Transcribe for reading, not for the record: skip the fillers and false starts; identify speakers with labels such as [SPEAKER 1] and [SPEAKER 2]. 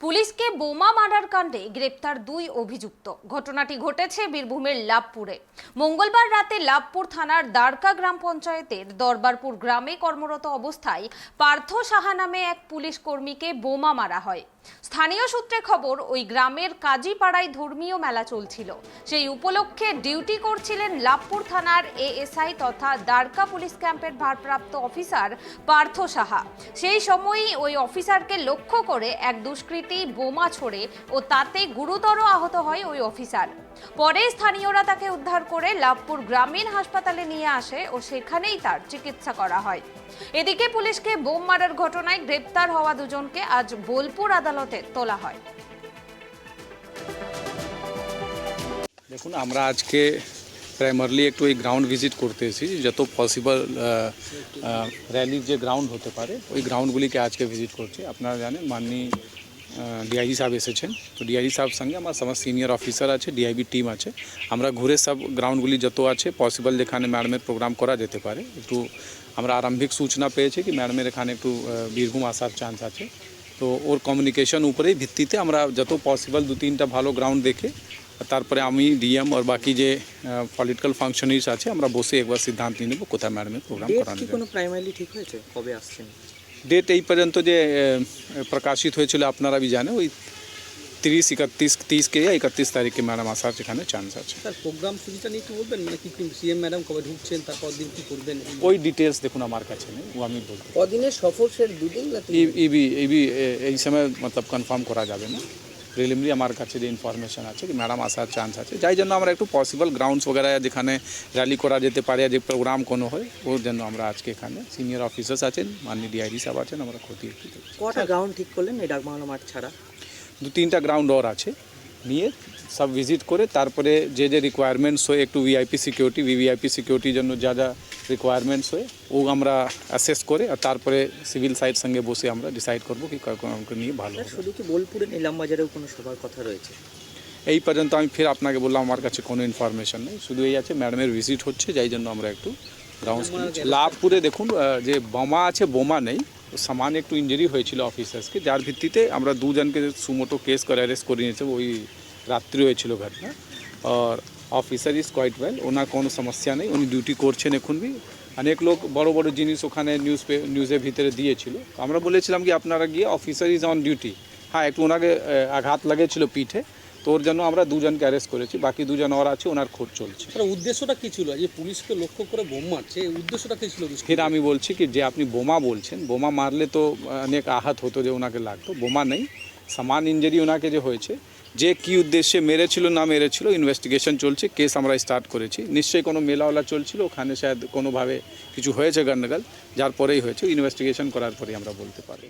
[SPEAKER 1] পুলিশকে বোমা মারার কাণ্ডে গ্রেপ্তার দুই অভিযুক্ত। ঘটনাটি ঘটেছে বীরভূমের লাভপুরে। মঙ্গলবার রাতে লাভপুর থানার দ্বারকা গ্রাম পঞ্চায়েতের দরবারপুর গ্রামে কর্মরত অবস্থায় পার্থ সাহা নামে এক পুলিশ কর্মীকে বোমা মারা হয়। স্থানীয় সূত্রে খবর, ওই গ্রামের কাজীপাড়ায় ধর্মীয় মেলা চলছিল। সেই উপলক্ষে ডিউটি করছিলেন লাভপুর থানার এএসআই তথা দ্বারকা পুলিশ ক্যাম্পের ভারপ্রাপ্ত অফিসার পার্থ সাহা। সেই সময়ই ওই অফিসারকে লক্ষ্য করে এক দুষ্কৃতী বোমা ছোড়ে ও তাতে গুরুতর আহত হয় ওই অফিসার। পরে স্থানীয়রা তাকে উদ্ধার করে লাভপুর গ্রামীণ হাসপাতালে নিয়ে আসে ও সেখানেই তার চিকিৎসা করা হয়। এদিকে পুলিশকে বোম মারার ঘটনায় গ্রেপ্তার হওয়া দুজনকে আজ বোলপুর আদালতে তোলা হয়।
[SPEAKER 2] দেখুন, আমরা আজকে প্রাইমারলি একটু এই গ্রাউন্ড ভিজিট করতে এসেছি। যত পসিবল র্যালির যে গ্রাউন্ড হতে পারে ওই গ্রাউন্ডগুলিকে আজকে ভিজিট করছি। আপনারা জানেন মাননীয় ডিআইজি সাহেব এসেছেন, তো ডিআইজি সাহেব সঙ্গে আমার সমস্ত সিনিয়র অফিসার আছে, ডিআইবি টিম আছে। আমরা ঘুরে সব গ্রাউন্ডগুলি যত আছে পসিবল যেখানে ম্যাডামের প্রোগ্রাম করা যেতে পারে, একটু আমরা আরম্ভিক সূচনা পেয়েছি কি ম্যাডামের এখানে একটু বীরভূম আসার চান্স আছে। তো ওর কমিউনিকেশন উপরেই ভিত্তিতে আমরা যত পসিবল 2-3টা ভালো গ্রাউন্ড দেখে তারপরে আমি ডিএম আর বাকি যে পলিটিক্যাল ফাংশনারিজ আছে আমরা বসে একবার সিদ্ধান্ত নিয়ে নেব কোথায় ম্যাডামের প্রোগ্রাম করানো যায়।
[SPEAKER 3] কোনো প্রাইমারি ঠিক হয়েছে, কবে আসছেন?
[SPEAKER 2] ডেট এই পর্যন্ত যে প্রকাশিত হয়েছিল আপনারা भी জানেন, ওই 30 কে 31 তারিখে ম্যাডাম আসার সেখানে চান্স আছে।
[SPEAKER 3] স্যার, প্রোগ্রাম সূচিটা নিয়ে একটু বলবেন, মানে কি সিএম ম্যাডাম কবে ঢুকছেন, তারপর দিন কি করবেন?
[SPEAKER 2] ওই ডিটেলস দেখুন আমার কাছে নেই, ও আমি বলতে
[SPEAKER 3] কদিনের সফর স্যার? 2 দিন না 3 দিন?
[SPEAKER 2] এই সময় মতলব কনফার্ম করা যাবে না। প্রিলিমিনারি আমার কাছে যে ইনফরমেশন আছে কি ম্যাডাম আসার চান্স আছে, যাই জন্য আমরা একটু পসিবল গ্রাউন্ডস বগেরা যেখানে র্যালি করা যেতে পারে, যে প্রোগ্রাম কোনো হয় ওর জন্য আমরা আজকে এখানে সিনিয়র অফিসার্স আছেন, মাননীয় ডিআইজি সাহেব আছেন, আমরা খতিয়ে একটু দেখছি।
[SPEAKER 3] কটা গ্রাউন্ড ঠিক করলেন এই ডাকবাংলা মাঠ ছাড়া?
[SPEAKER 2] 2-3টা গ্রাউন্ড ওর আছে, নিয়ে সব ভিজিট করে তারপরে যে যে রিকোয়ারমেন্টস হয় একটু ভিআইপি সিকিউরিটির জন্য যা যা রিকোয়ারমেন্টস হয় ও আমরা অ্যাসেস করে আর তারপরে সিভিল সাইড সঙ্গে বসে আমরা ডিসাইড করবো কি কাউকে নিয়ে ভালো হবে।
[SPEAKER 3] শুধু কি বোলপুরে নিলাম বাজারেও কোনো সবার কথা রয়েছে?
[SPEAKER 2] এই পর্যন্ত আমি ফের আপনাকে বললাম আমার কাছে কোনো ইনফরমেশন নেই, শুধু এই আছে ম্যাডামের ভিজিট হচ্ছে, যাই জন্য আমরা একটু গ্রাউন্ড লাভপুরে দেখুন যে বোমা আছে, বোমা নেই, সামান্য একটু ইঞ্জুরি হয়েছিল অফিসার্সকে, যার ভিত্তিতে আমরা দুজনকে সুমোটো কেস করে অ্যারেস্ট করে নিয়েছে। ওই রাত্রি হয়েছিল ঘটনা, আর অফিসার ইজ কোয়াইট ওয়েল, ওনার কোনো সমস্যা নেই, উনি ডিউটি করছেন। এখন অনেক লোক বড় বড় জিনিস ওখানে নিউজের ভিতরে দিয়েছিল, আমরা বলেছিলাম কি আপনারা গিয়ে অফিসার ইজ অন ডিউটি। হ্যাঁ, একটু ওনাকে আঘাত লেগেছিল পিঠে, তো ওর জন্য আমরা দুজনকে অ্যারেস্ট করেছি, বাকি দুজন ওর আছে, ওনার খোঁজ চলছে।
[SPEAKER 3] উদ্দেশ্যটা কি ছিল যে পুলিশকে লক্ষ্য করে বোম মারছে, উদ্দেশ্যটা কি ছিল?
[SPEAKER 2] ফির আমি বলছি কি যে আপনি বোমা বলছেন, বোমা মারলে তো অনেক আঘাত হতো, যে ওনাকে লাগতো, বোমা নেই, সামান্য ইঞ্জুরি ওনাকে যে হয়েছে। যে কী উদ্দেশ্যে মেরেছিল না মেরেছিল ইনভেস্টিগেশন চলছে, কেস আমরা স্টার্ট করেছি। নিশ্চয়ই কোনো মেলাওয়ালা চলছিল ওখানে, শায়দ কোনোভাবে কিছু হয়েছে গন্ডগোল, যার পরেই হয়েছে, ইনভেস্টিগেশন করার পরেই আমরা বলতে পারি।